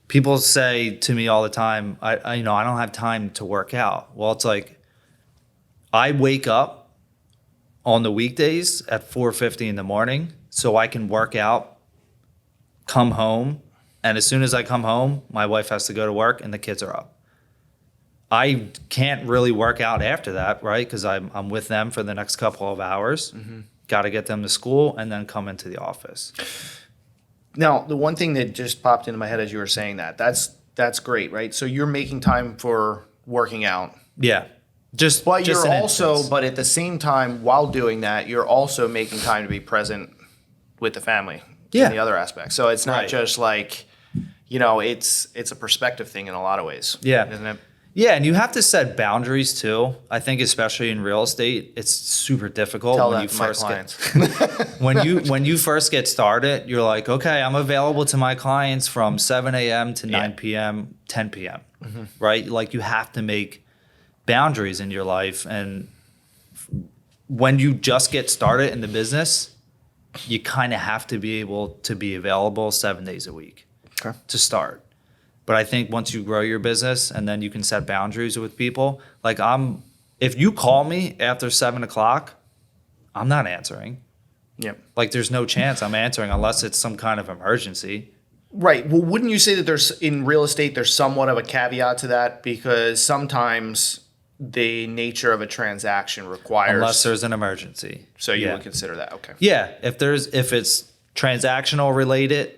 People say to me all the time, I don't have time to work out. Well, it's like I wake up on the weekdays at 4:50 in the morning so I can work out, come home, and as soon as I come home, my wife has to go to work and the kids are up. I can't really work out after that, right? Because I'm with them for the next couple of hours. Got to get them to school and then come into the office. Now, the one thing that just popped into my head as you were saying that's great, right? So you're making time for working out. Yeah. But just you're an also, instance. but at the same time, while doing that, you're also making time to be present with the family. Yeah. And the other aspects. So it's not Right. just like, it's a perspective thing in a lot of ways. Yeah. Isn't it? Yeah, and you have to set boundaries too. I think especially in real estate, it's super difficult Tell when that you to my first clients. get when you first get started, you're like, okay, I'm available to my clients from 7 a.m. to 9 p.m., 10 p.m. Right? Like you have to make boundaries in your life, and when you just get started in the business, you kind of have to be able to be available 7 days a week to start. But I think once you grow your business and then you can set boundaries with people, like if you call me after 7 o'clock, I'm not answering. Yep. Like there's no chance I'm answering unless it's some kind of emergency. Right. Well, wouldn't you say that in real estate, there's somewhat of a caveat to that? Because sometimes the nature of a transaction requires. Unless there's an emergency. So you Yeah. would consider that. Okay. Yeah. If it's transactional related,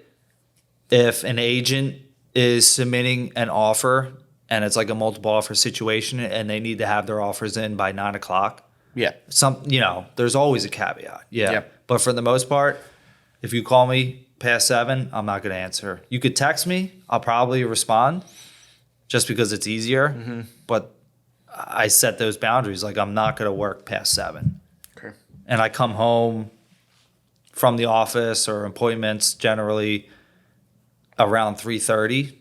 if an agent is submitting an offer and it's like a multiple offer situation and they need to have their offers in by 9 o'clock, Yeah. there's always a caveat. Yeah. Yep. But for the most part, if you call me past 7, I'm not going to answer. You could text me. I'll probably respond just because it's easier. But I set those boundaries. Like I'm not going to work past 7. Okay. And I come home from the office or appointments generally around 3:30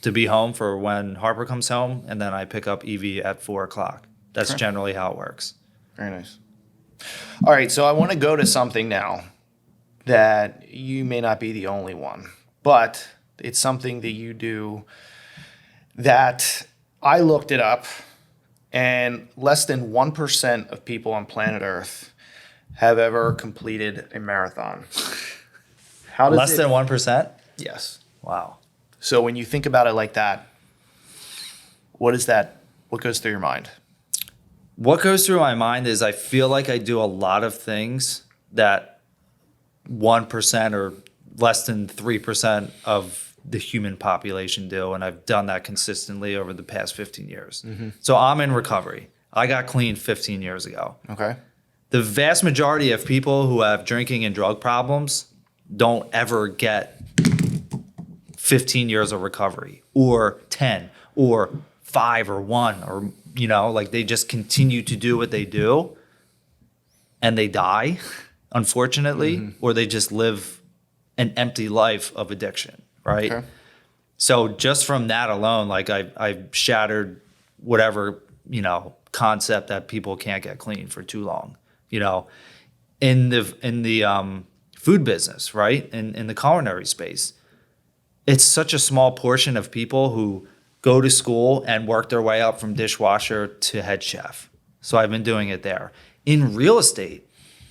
to be home for when Harper comes home. And then I pick up Evie at 4 o'clock. That's generally how it works. Very nice. All right. So I want to go to something now that you may not be the only one, but it's something that you do that I looked it up, and less than 1% of people on planet Earth have ever completed a marathon. How does Less than 1%? Yes. Wow. So when you think about it like that, what goes through your mind? What goes through my mind is I feel like I do a lot of things that 1% or less than 3% of the human population do, and I've done that consistently over the past 15 years. So I'm in recovery. I got clean 15 years ago. Okay. The vast majority of people who have drinking and drug problems don't ever get 15 years of recovery or 10 or 5 or 1 or, like they just continue to do what they do and they die, unfortunately, or they just live an empty life of addiction, right? Okay. So just from that alone, like I've shattered whatever, concept that people can't get clean for too long, in the food business, right? In the culinary space. It's such a small portion of people who go to school and work their way up from dishwasher to head chef. So I've been doing it there. In real estate,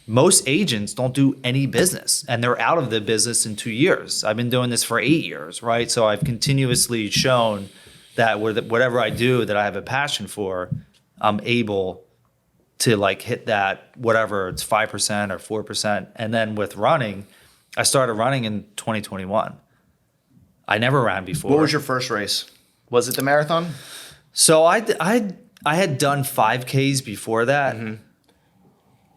most agents don't do any business and they're out of the business in 2 years. I've been doing this for 8 years, right? So I've continuously shown that whatever I do that I have a passion for, I'm able to like hit that, whatever it's 5% or 4%. And then with running, I started running in 2021. I never ran before. What was your first race? Was it the marathon? So I had done 5Ks before that,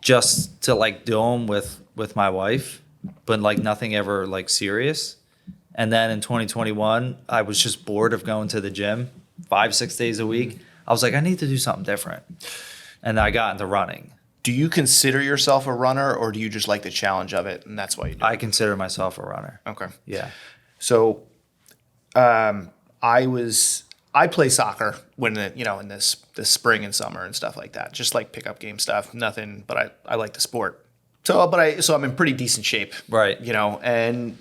just to like do them with my wife, but like nothing ever like serious. And then in 2021, I was just bored of going to the gym 5-6 days a week. I was like, I need to do something different, and I got into running. Do you consider yourself a runner, or do you just like the challenge of it, and that's why you do it? I consider myself a runner. Okay. Yeah. So, I play soccer when in this spring and summer and stuff like that. Just like pickup game stuff. Nothing, but I like the sport. So I'm in pretty decent shape. Right. And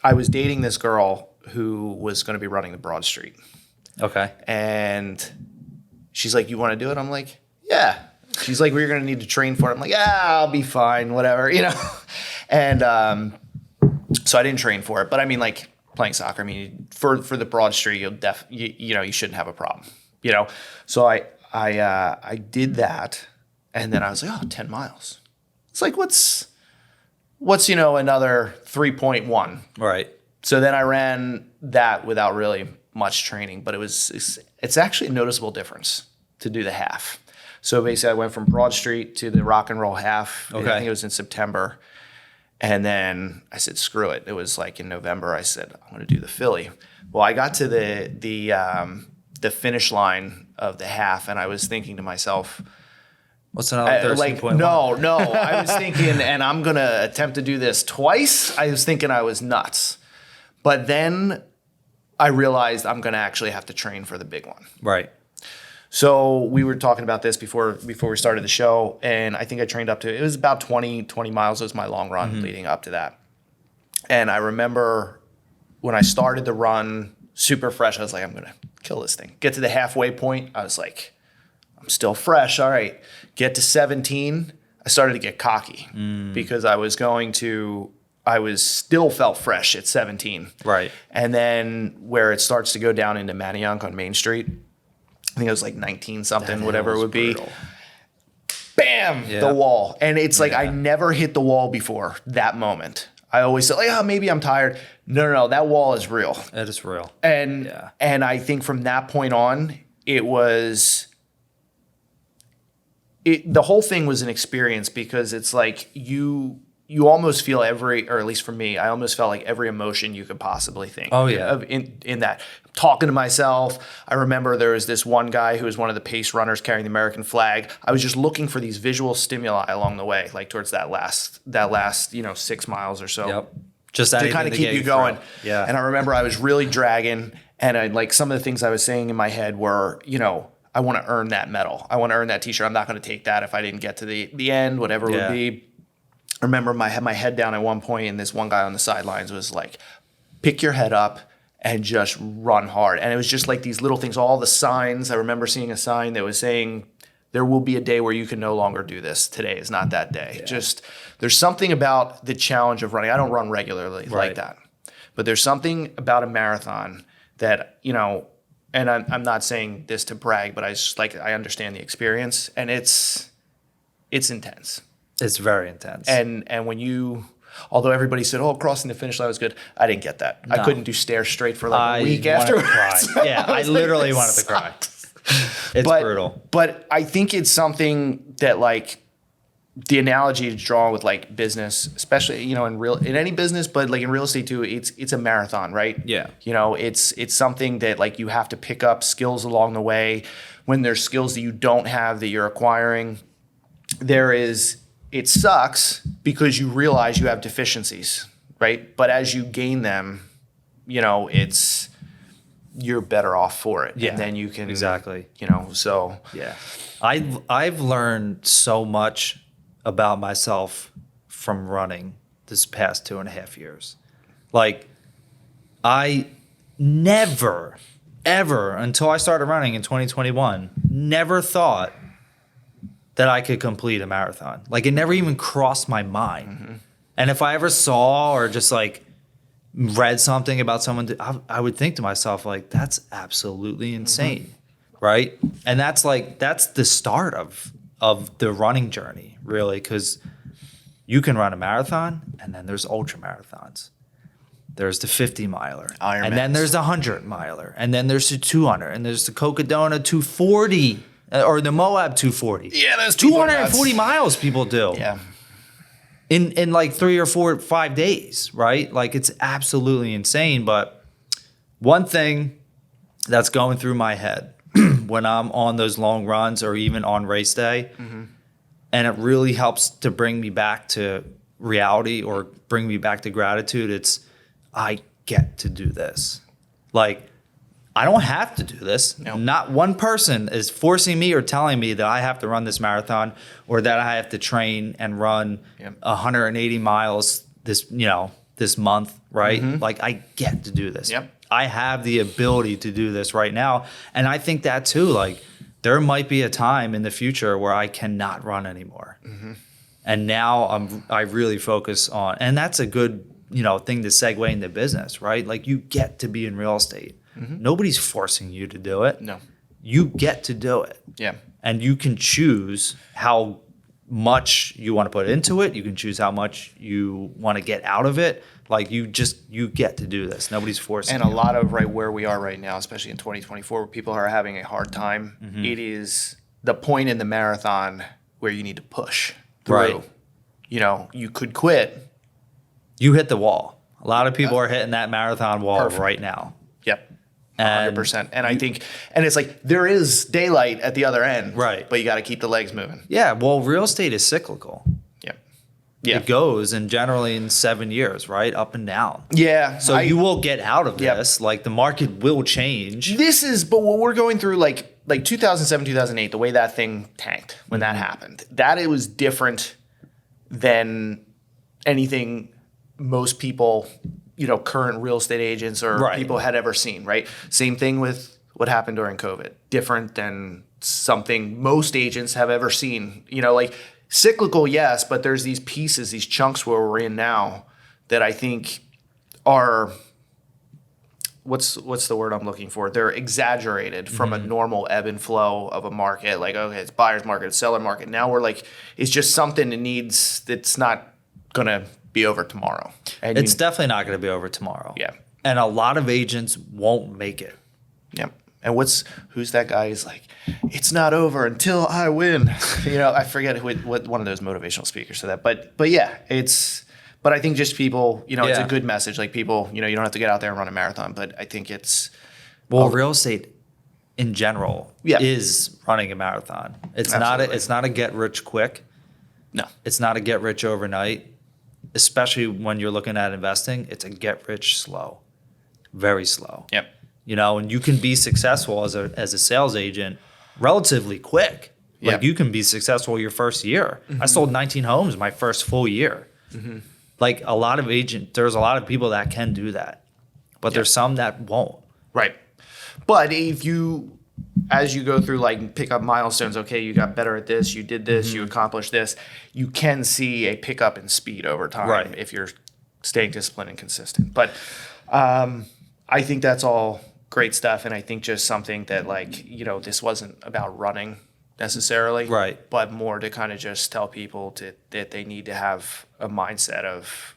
I was dating this girl who was going to be running the Broad Street, Okay. and she's like, "You want to do it?" I'm like, "Yeah." She's like, "We're going to need to train for it." I'm like, "Yeah, I'll be fine, whatever, And so I didn't train for it, but I mean, like playing soccer. I mean, for the Broad Street, you shouldn't have a problem, So I did that, and then I was like, oh, 10 miles. It's like what's another 3.1. Right. So then I ran that without really much training, but it's actually a noticeable difference to do the half. So basically, I went from Broad Street to the Rock and Roll half. Okay. I think it was in September. And then I said, screw it. It was like in November. I said, I'm going to do the Philly. Well, I got to the finish line of the half, and I was thinking to myself, What's another 13.1? no. I was thinking, and I'm going to attempt to do this twice. I was thinking I was nuts. But then I realized I'm going to actually have to train for the big one. Right. So we were talking about this before we started the show, and I think I trained up to, it was about 20 miles was my long run leading up to that. And I remember when I started the run, super fresh, I was like, I'm going to kill this thing. Get to the halfway point, I was like, I'm still fresh, all right. Get to 17, I started to get cocky because I still felt fresh at 17. Right. And then where it starts to go down into Manayunk on Main Street, I think it was like 19 something, whatever it would be. Brutal. Bam, Yeah. the wall. And it's like, Yeah. I never hit the wall before that moment. I always said, like, oh, maybe I'm tired. No, that wall is real. It is real. And I think from that point on, the whole thing was an experience, because it's like you almost feel or at least for me, I almost felt like every emotion you could possibly think. Oh, yeah. In that. Talking to myself. I remember there was this one guy who was one of the pace runners carrying the American flag. I was just looking for these visual stimuli along the way, like towards that last 6 miles or so. Yep. Just To kind of keep you going. Yeah. And I remember I was really dragging, and some of the things I was saying in my head were, I want to earn that medal. I want to earn that t-shirt. I'm not going to take that if I didn't get to the end, whatever it would be. I remember I had my head down at one point, and this one guy on the sidelines was like, pick your head up and just run hard. And it was just like these little things, all the signs. I remember seeing a sign that was saying, there will be a day where you can no longer do this. Today is not that day. Yeah. Just, there's something about the challenge of running. I don't run regularly like that. But there's something about a marathon that, and I'm not saying this to brag, but I understand the experience, and it's intense. It's very intense. And when although everybody said, oh, crossing the finish line was good, I didn't get that. No. I couldn't do stairs straight for like a week afterwards. Yeah, I literally wanted to cry. It's brutal. But I think it's something that, like, the analogy to draw with like business, especially, in any business, but like in real estate too, it's a marathon, right? Yeah. It's something that, like, you have to pick up skills along the way. When there's skills that you don't have that you're acquiring, it sucks because you realize you have deficiencies, right? But as you gain them, you're better off for it. Yeah, and then you can exactly. So yeah, I've learned so much about myself from running this past 2.5 years. Like, I never, ever, until I started running in 2021, never thought that I could complete a marathon. Like, it never even crossed my mind. Mm-hmm. And if I ever saw or just like read something about someone, I would think to myself, like, that's absolutely insane, right? And that's the start of the running journey, really, because you can run a marathon, and then there's ultra marathons. There's the 50 miler, and then there's the 100 miler, and then there's the 200, and there's the Cocodona 240. Or the Moab 240. Yeah, that's 240 miles people do. Yeah. In like 3 or 4 or 5 days, right? Like, it's absolutely insane. But one thing that's going through my head when I'm on those long runs or even on race day. And it really helps to bring me back to reality or bring me back to gratitude. It's, I get to do this. Like, I don't have to do this. No. Not one person is forcing me or telling me that I have to run this marathon or that I have to train and run 180 miles this month, right? Like, I get to do this. Yep. I have the ability to do this right now. And I think that too, like, there might be a time in the future where I cannot run anymore. And now I really focus on, and that's a good, thing to segue into business, right? Like, you get to be in real estate. Nobody's forcing you to do it. No. You get to do it. Yeah. And you can choose how much you want to put into it. You can choose how much you want to get out of it. Like, you get to do this. Nobody's forcing you. And a lot of where we are right now, especially in 2024, where people are having a hard time, it is the point in the marathon where you need to push through. Right. You could quit. You hit the wall. A lot of people are hitting that marathon wall Perfect. right now. Yep. And 100%. And I think, and it's like, there is daylight at the other end. Right. But you got to keep the legs moving. Yeah, well, real estate is cyclical. Yep. Yeah. It goes, and generally in 7 years, right? Up and down. Yeah. So you will get out of Yep. this. Like, the market will change. But what we're going through, like 2007, 2008, the way that thing tanked when that happened, that it was different than anything most people, current real estate agents or Right. people had ever seen, right? Same thing with what happened during COVID. Different than something most agents have ever seen. Like cyclical, yes, but there's these pieces, these chunks where we're in now that I think are, what's the word I'm looking for? They're exaggerated from a normal ebb and flow of a market. Like, okay, it's buyer's market, it's seller market. Now we're like, it's just something that's not going to be over tomorrow. And It's definitely not going to be over tomorrow. Yeah. And a lot of agents won't make it. Yep. And who's that guy who's like, it's not over until I win. I forget what one of those motivational speakers said that. But yeah, but I think just people, it's Yeah. a good message. Like people, you don't have to get out there and run a marathon, but I think it's, Well, real estate in general Yeah. is running a marathon. It's Absolutely. not a get rich quick. no. It's not a get rich overnight. Especially when you're looking at investing, it's a get rich slow. Very slow. Yep. And you can be successful as a sales agent relatively quick. Like Yep. you can be successful your first year. I sold 19 homes my first full year. Like there's a lot of people that can do that, but there's some that won't. Right. But as you go through, like, pick up milestones, okay, you got better at this, you did this, you accomplished this, you can see a pickup in speed over time Right. if you're staying disciplined and consistent. But I think that's all great stuff. And I think just something that, this wasn't about running necessarily, Right. but more to kind of just tell people that they need to have a mindset of,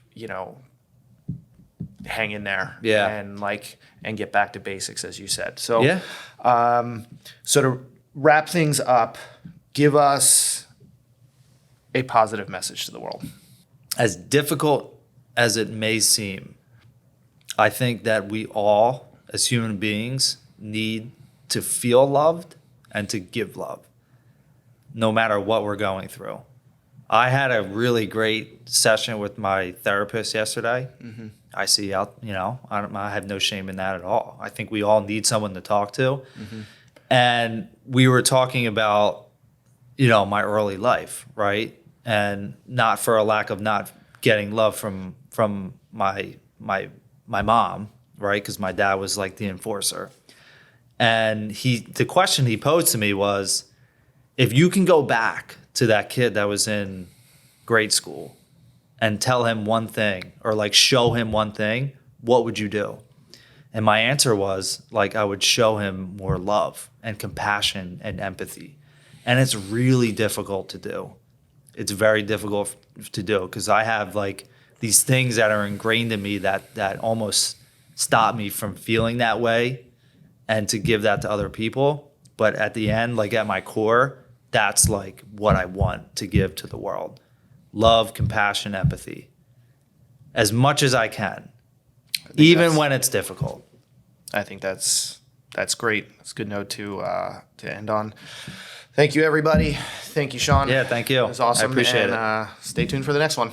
hang in there Yeah. and get back to basics, as you said. So, Yeah. So to wrap things up, give us a positive message to the world. As difficult as it may seem, I think that we all, as human beings, need to feel loved and to give love, no matter what we're going through. I had a really great session with my therapist yesterday. I see out, I have no shame in that at all. I think we all need someone to talk to. And we were talking about, my early life, right? And not for a lack of not getting love from my mom, right? Because my dad was like the enforcer. And the question he posed to me was, if you can go back to that kid that was in grade school and tell him one thing or like show him one thing, what would you do? And my answer was, like, I would show him more love and compassion and empathy. And it's really difficult to do. It's very difficult to do because I have like these things that are ingrained in me that almost stop me from feeling that way and to give that to other people. But at the end, like at my core, that's like what I want to give to the world. Love, compassion, empathy. As much as I can. Even when it's difficult. I think that's That's great. That's a good note to end on. Thank you, everybody. Thank you, Shawn. Yeah, thank you. It was awesome. I appreciate and, it. Stay tuned for the next one.